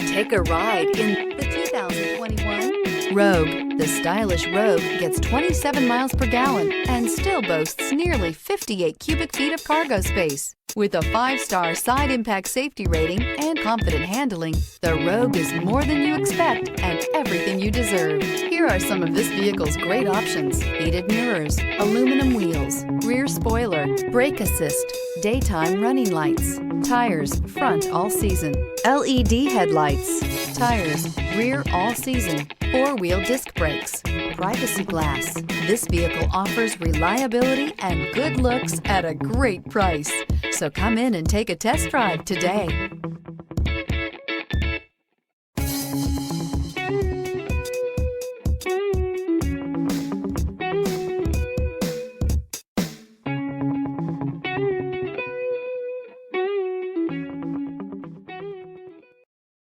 Take a ride in the 2021 Rogue. The stylish Rogue gets 27 miles per gallon and still boasts nearly 58 cubic feet of cargo space. With a 5-star side impact safety rating and confident handling, the Rogue is more than you expect and everything you deserve. Here are some of this vehicle's great options: heated mirrors, aluminum wheels, rear spoiler, brake assist, daytime running lights, tires front all season, LED headlights, tires rear all season, 4-wheel disc brakes, privacy glass. This vehicle offers reliability and good looks at a great price. So come in and take a test drive today.